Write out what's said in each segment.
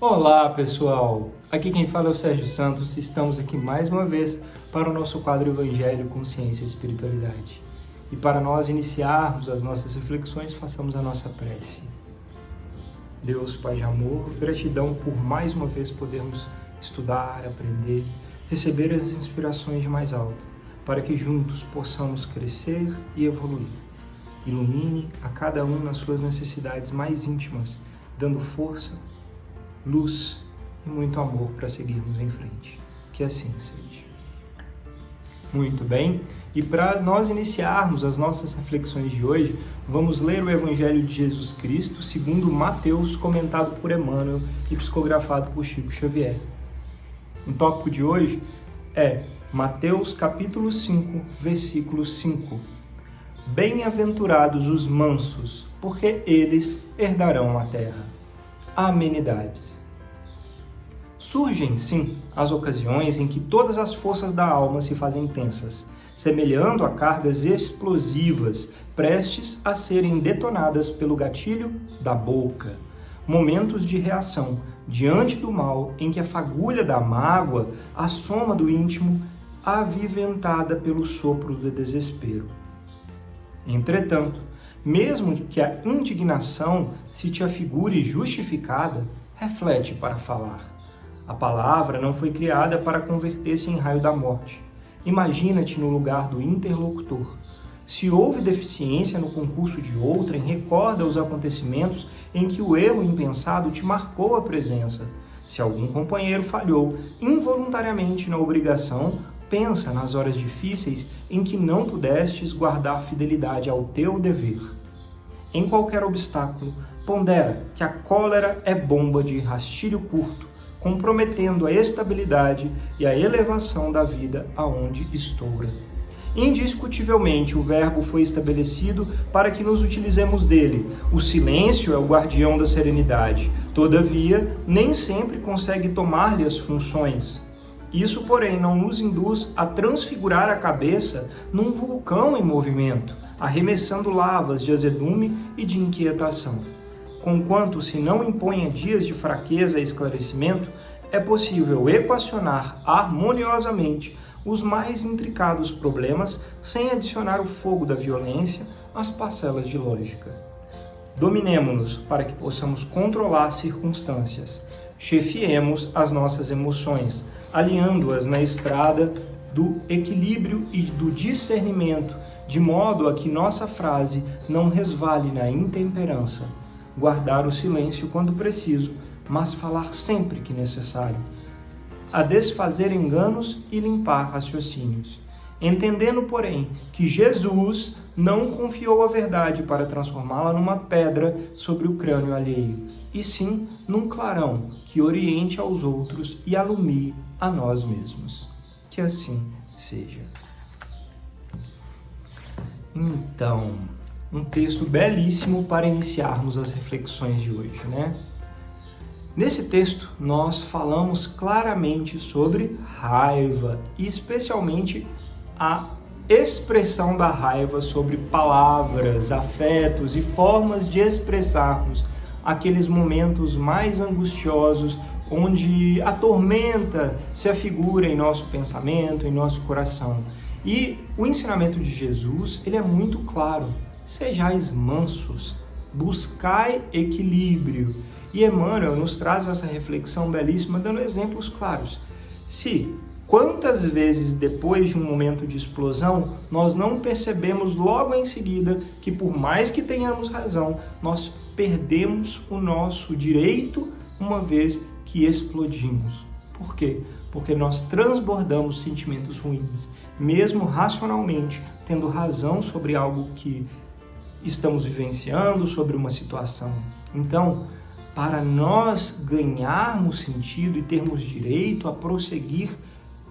Olá pessoal, aqui quem fala é o Sérgio Santos e estamos aqui mais uma vez para o nosso quadro Evangelho, Consciência e Espiritualidade. E para nós iniciarmos as nossas reflexões, façamos a nossa prece. Deus, Pai de amor, gratidão por mais uma vez podermos estudar, aprender, receber as inspirações de mais alto, para que juntos possamos crescer e evoluir. Ilumine a cada um nas suas necessidades mais íntimas, dando força, luz e muito amor para seguirmos em frente. Que assim seja. Muito bem, e para nós iniciarmos as nossas reflexões de hoje, vamos ler o Evangelho de Jesus Cristo segundo Mateus, comentado por Emmanuel e psicografado por Chico Xavier. O tópico de hoje é Mateus capítulo 5, versículo 5. Bem-aventurados os mansos, porque eles herdarão a terra. Amenidades. Surgem, sim, as ocasiões em que todas as forças da alma se fazem tensas, semelhando a cargas explosivas prestes a serem detonadas pelo gatilho da boca. Momentos de reação diante do mal em que a fagulha da mágoa assoma do íntimo, aviventada pelo sopro do desespero. Entretanto, mesmo que a indignação se te afigure justificada, reflete para falar. A palavra não foi criada para converter-se em raio da morte. Imagina-te no lugar do interlocutor. Se houve deficiência no concurso de outrem, recorda os acontecimentos em que o erro impensado te marcou a presença. Se algum companheiro falhou involuntariamente na obrigação, pensa nas horas difíceis em que não pudestes guardar fidelidade ao teu dever. Em qualquer obstáculo, pondera que a cólera é bomba de rastilho curto, comprometendo a estabilidade e a elevação da vida aonde estoura. Indiscutivelmente, o verbo foi estabelecido para que nos utilizemos dele. O silêncio é o guardião da serenidade. Todavia, nem sempre consegue tomar-lhe as funções. Isso, porém, não nos induz a transfigurar a cabeça num vulcão em movimento, arremessando lavas de azedume e de inquietação. Conquanto se não imponha dias de fraqueza e esclarecimento, é possível equacionar harmoniosamente os mais intricados problemas sem adicionar o fogo da violência às parcelas de lógica. Dominemo-nos para que possamos controlar circunstâncias. Chefiemos as nossas emoções, alinhando-as na estrada do equilíbrio e do discernimento, de modo a que nossa frase não resvale na intemperança. Guardar o silêncio quando preciso, mas falar sempre que necessário. A desfazer enganos e limpar raciocínios. Entendendo, porém, que Jesus não confiou a verdade para transformá-la numa pedra sobre o crânio alheio, e sim num clarão que oriente aos outros e alumie a nós mesmos. Que assim seja. Então, um texto belíssimo para iniciarmos as reflexões de hoje, né? Nesse texto, nós falamos claramente sobre raiva e especialmente a expressão da raiva sobre palavras, afetos e formas de expressarmos aqueles momentos mais angustiosos onde a tormenta se afigura em nosso pensamento, em nosso coração. E o ensinamento de Jesus, ele é muito claro. Sejais mansos, buscai equilíbrio. E Emmanuel nos traz essa reflexão belíssima, dando exemplos claros. Quantas vezes depois de um momento de explosão, nós não percebemos logo em seguida que por mais que tenhamos razão, nós perdemos o nosso direito uma vez que explodimos. Por quê? Porque nós transbordamos sentimentos ruins, mesmo racionalmente, tendo razão sobre algo que estamos vivenciando, sobre uma situação. Então, para nós ganharmos sentido e termos direito a prosseguir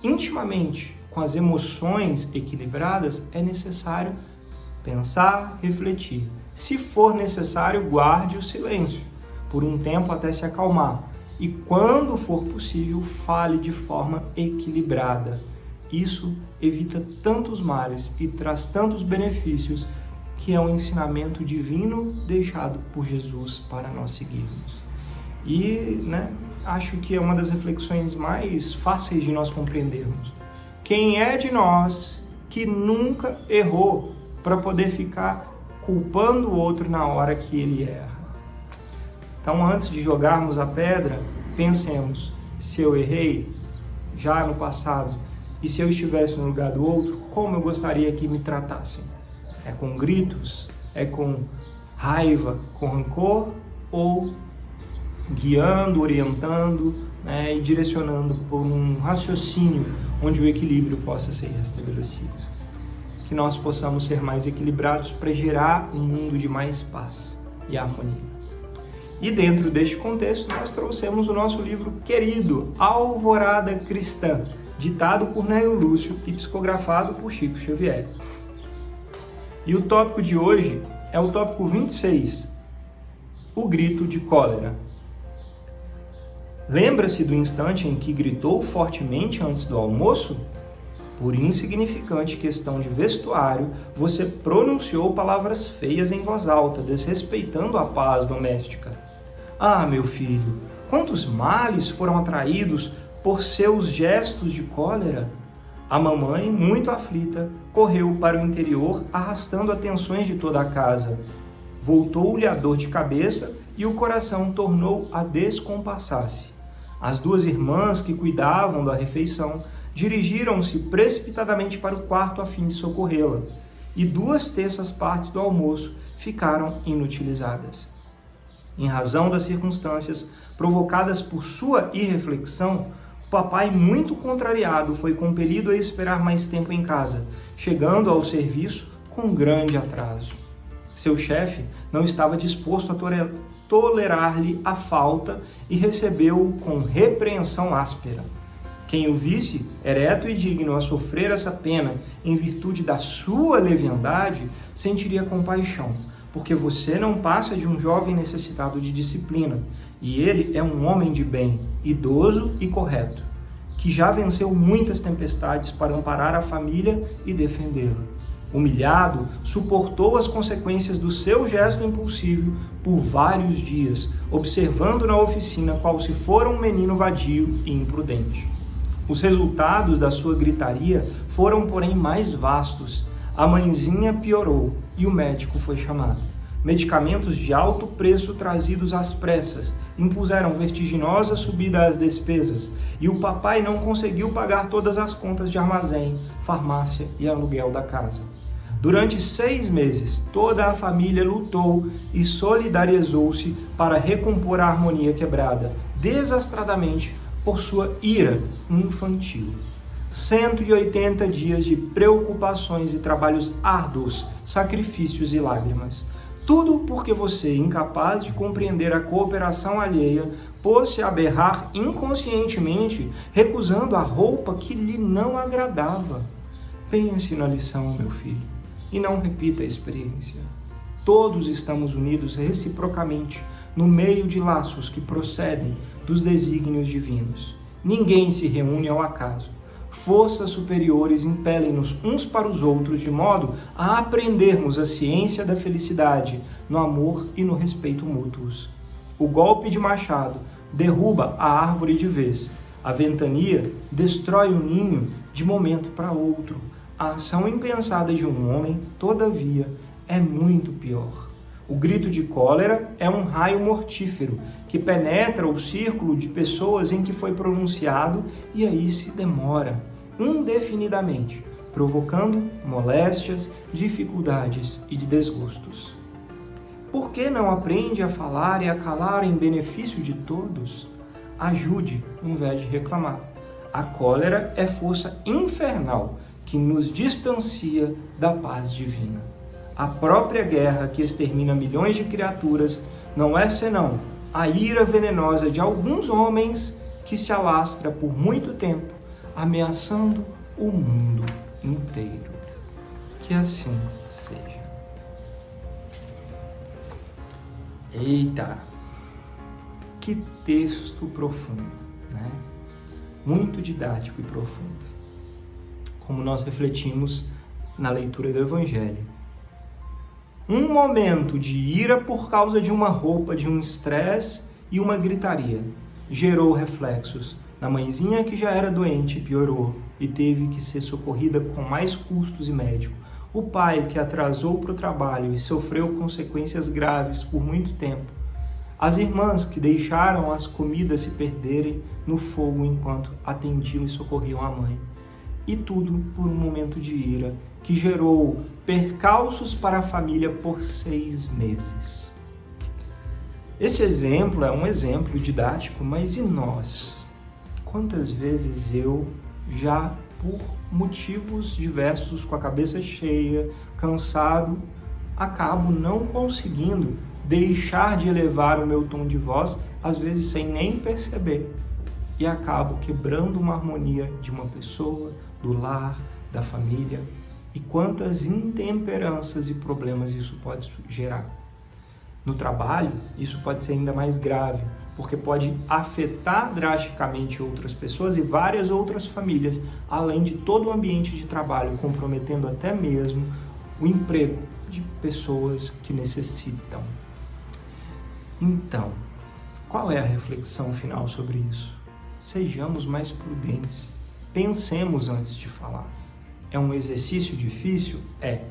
intimamente com as emoções equilibradas, é necessário pensar, refletir. Se for necessário, guarde o silêncio por um tempo até se acalmar. E quando for possível, fale de forma equilibrada. Isso evita tantos males e traz tantos benefícios, que é um ensinamento divino deixado por Jesus para nós seguirmos. E, acho que é uma das reflexões mais fáceis de nós compreendermos. Quem é de nós que nunca errou para poder ficar culpando o outro na hora que ele erra? Então, antes de jogarmos a pedra, pensemos, se eu errei já no passado e se eu estivesse no lugar do outro, como eu gostaria que me tratassem? É com gritos? É com raiva, com rancor? Ou guiando, orientando, e direcionando por um raciocínio onde o equilíbrio possa ser restabelecido? Que nós possamos ser mais equilibrados para gerar um mundo de mais paz e harmonia. E dentro deste contexto, nós trouxemos o nosso livro querido, Alvorada Cristã, ditado por Neio Lúcio e psicografado por Chico Xavier. E o tópico de hoje é o tópico 26, o grito de cólera. Lembra-se do instante em que gritou fortemente antes do almoço? Por insignificante questão de vestuário, você pronunciou palavras feias em voz alta, desrespeitando a paz doméstica. Ah, meu filho, quantos males foram atraídos por seus gestos de cólera? A mamãe, muito aflita, correu para o interior, arrastando atenções de toda a casa. Voltou-lhe a dor de cabeça e o coração tornou a descompassar-se. As duas irmãs que cuidavam da refeição dirigiram-se precipitadamente para o quarto a fim de socorrê-la, e 2/3 do almoço ficaram inutilizadas. Em razão das circunstâncias provocadas por sua irreflexão, o papai, muito contrariado, foi compelido a esperar mais tempo em casa, chegando ao serviço com grande atraso. Seu chefe não estava disposto a tolerar-lhe a falta e recebeu-o com repreensão áspera. Quem o visse, ereto e digno a sofrer essa pena em virtude da sua leviandade, sentiria compaixão, porque você não passa de um jovem necessitado de disciplina, e ele é um homem de bem, idoso e correto, que já venceu muitas tempestades para amparar a família e defendê-la. Humilhado, suportou as consequências do seu gesto impulsivo por vários dias, observando na oficina qual se fora um menino vadio e imprudente. Os resultados da sua gritaria foram, porém, mais vastos. A mãezinha piorou e o médico foi chamado. Medicamentos de alto preço trazidos às pressas impuseram vertiginosa subida às despesas e o papai não conseguiu pagar todas as contas de armazém, farmácia e aluguel da casa. Durante 6 meses, toda a família lutou e solidarizou-se para recompor a harmonia quebrada, desastradamente, por sua ira infantil. 180 dias de preocupações e trabalhos árduos, sacrifícios e lágrimas. Tudo porque você, incapaz de compreender a cooperação alheia, pôs-se a berrar inconscientemente, recusando a roupa que lhe não agradava. Pense na lição, meu filho, e não repita a experiência. Todos estamos unidos reciprocamente no meio de laços que procedem dos desígnios divinos. Ninguém se reúne ao acaso. Forças superiores impelem-nos uns para os outros de modo a aprendermos a ciência da felicidade no amor e no respeito mútuos. O golpe de machado derruba a árvore de vez. A ventania destrói o ninho de momento para outro. A ação impensada de um homem, todavia, é muito pior. O grito de cólera é um raio mortífero que penetra o círculo de pessoas em que foi pronunciado e aí se demora indefinidamente, provocando moléstias, dificuldades e desgostos. Por que não aprende a falar e a calar em benefício de todos? Ajude, em vez de reclamar. A cólera é força infernal que nos distancia da paz divina. A própria guerra que extermina milhões de criaturas não é senão a ira venenosa de alguns homens que se alastra por muito tempo, ameaçando o mundo inteiro. Que assim seja. Eita! Que texto profundo, né? Muito didático e profundo. Como nós refletimos na leitura do Evangelho. Um momento de ira por causa de uma roupa, de um estresse e uma gritaria. Gerou reflexos na mãezinha que já era doente e piorou e teve que ser socorrida com mais custos e médico. O pai que atrasou para o trabalho e sofreu consequências graves por muito tempo. As irmãs que deixaram as comidas se perderem no fogo enquanto atendiam e socorriam a mãe. E tudo por um momento de ira que gerou percalços para a família por 6 meses. Esse exemplo é um exemplo didático, mas e nós? Quantas vezes eu já, por motivos diversos, com a cabeça cheia, cansado, acabo não conseguindo deixar de elevar o meu tom de voz, às vezes sem nem perceber, e acabo quebrando uma harmonia de uma pessoa, do lar, da família, e quantas intemperanças e problemas isso pode gerar. No trabalho, isso pode ser ainda mais grave, porque pode afetar drasticamente outras pessoas e várias outras famílias, além de todo o ambiente de trabalho, comprometendo até mesmo o emprego de pessoas que necessitam. Então, qual é a reflexão final sobre isso? Sejamos mais prudentes, pensemos antes de falar. É um exercício difícil? É.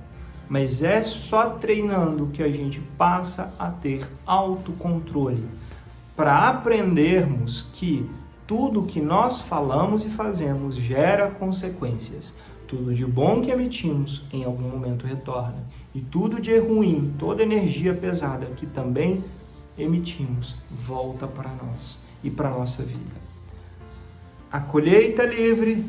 Mas é só treinando que a gente passa a ter autocontrole, para aprendermos que tudo que nós falamos e fazemos gera consequências. Tudo de bom que emitimos em algum momento retorna, e tudo de ruim, toda energia pesada que também emitimos, volta para nós e para a nossa vida. A colheita é livre,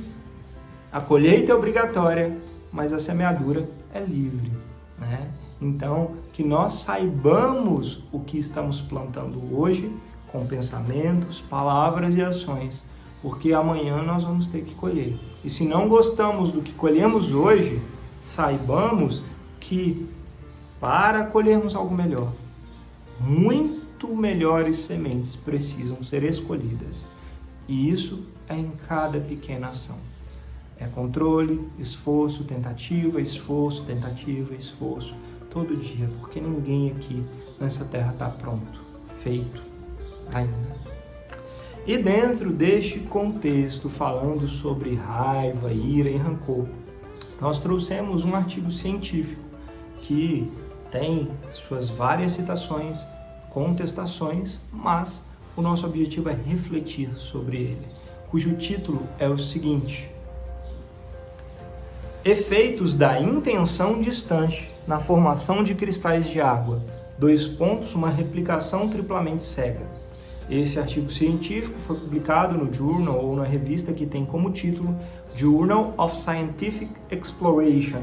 a colheita é obrigatória, mas a semeadura é livre, né? Então, que nós saibamos o que estamos plantando hoje, com pensamentos, palavras e ações, porque amanhã nós vamos ter que colher. E se não gostamos do que colhemos hoje, saibamos que para colhermos algo melhor, muito melhores sementes precisam ser escolhidas. E isso é em cada pequena ação. É controle, esforço, tentativa, esforço, todo dia, porque ninguém aqui nessa terra está pronto, feito ainda. E dentro deste contexto, falando sobre raiva, ira e rancor, nós trouxemos um artigo científico que tem suas várias citações, contestações, mas o nosso objetivo é refletir sobre ele, cujo título é o seguinte: Efeitos da intenção distante na formação de cristais de água. Uma replicação triplamente cega. Esse artigo científico foi publicado no Journal, ou na revista que tem como título Journal of Scientific Exploration,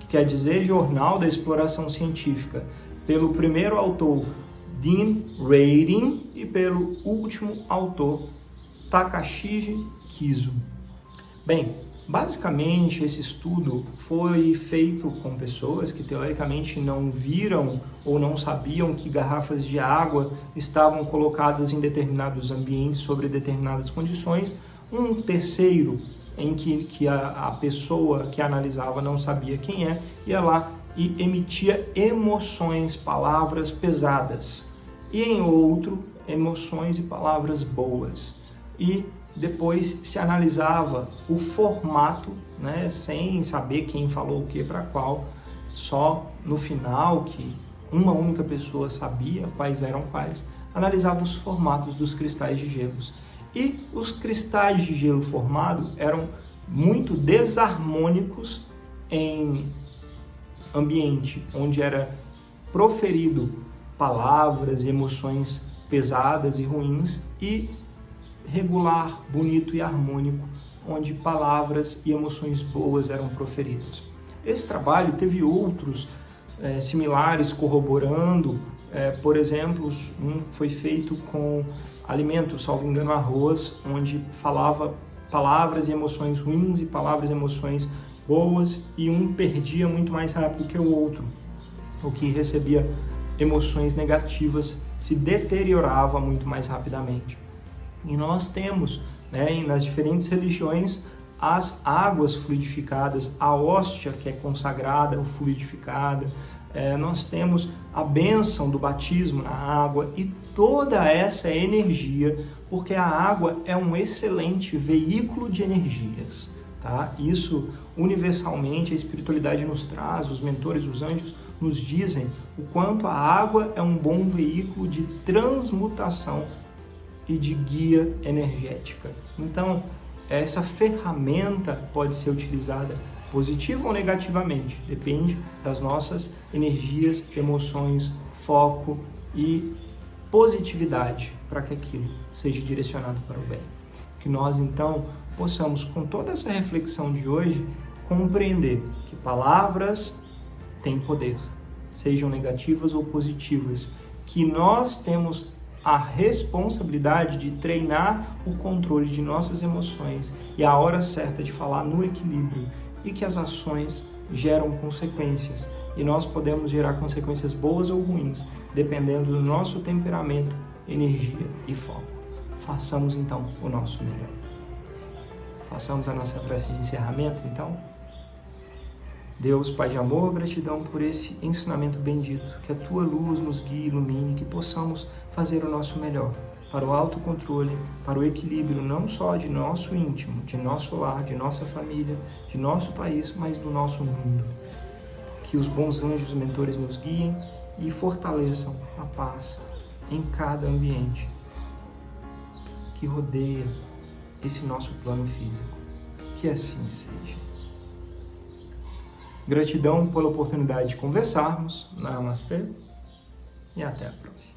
que quer dizer Jornal da Exploração Científica, pelo primeiro autor Dean Radin e pelo último autor Takashiji Kizu. Bem, basicamente, esse estudo foi feito com pessoas que teoricamente não viram ou não sabiam que garrafas de água estavam colocadas em determinados ambientes sobre determinadas condições. Um terceiro, em que a pessoa que analisava não sabia quem é, ia lá e emitia emoções, palavras pesadas. E em outro, emoções e palavras boas. E depois se analisava o formato, né, sem saber quem falou o que para qual, só no final, que uma única pessoa sabia quais eram quais, analisava os formatos dos cristais de gelos. E os cristais de gelo formado eram muito desarmônicos em ambiente onde era proferido palavras e emoções pesadas e ruins, e regular, bonito e harmônico, onde palavras e emoções boas eram proferidas. Esse trabalho teve outros similares corroborando, por exemplo, um foi feito com alimentos, salvo engano, arroz, onde falava palavras e emoções ruins e palavras e emoções boas, e um perdia muito mais rápido que o outro. O que recebia emoções negativas se deteriorava muito mais rapidamente. E nós temos, né, nas diferentes religiões, as águas fluidificadas, a hóstia que é consagrada ou fluidificada, nós temos a bênção do batismo na água e toda essa energia, porque a água é um excelente veículo de energias, tá? Isso universalmente a espiritualidade nos traz, os mentores, os anjos nos dizem o quanto a água é um bom veículo de transmutação e de guia energética. Então, essa ferramenta pode ser utilizada positiva ou negativamente, depende das nossas energias, emoções, foco e positividade para que aquilo seja direcionado para o bem. Que nós, então, possamos, com toda essa reflexão de hoje, compreender que palavras têm poder, sejam negativas ou positivas, que nós temos a responsabilidade de treinar o controle de nossas emoções e a hora certa de falar no equilíbrio, e que as ações geram consequências e nós podemos gerar consequências boas ou ruins, dependendo do nosso temperamento, energia e foco. Façamos então o nosso melhor. Façamos a nossa prece de encerramento então. Deus, Pai de amor, gratidão por esse ensinamento bendito, que a Tua luz nos guie e ilumine, que possamos fazer o nosso melhor, para o autocontrole, para o equilíbrio não só de nosso íntimo, de nosso lar, de nossa família, de nosso país, mas do nosso mundo. Que os bons anjos mentores nos guiem e fortaleçam a paz em cada ambiente que rodeia esse nosso plano físico. Que assim seja. Gratidão pela oportunidade de conversarmos. Namastê e até a próxima.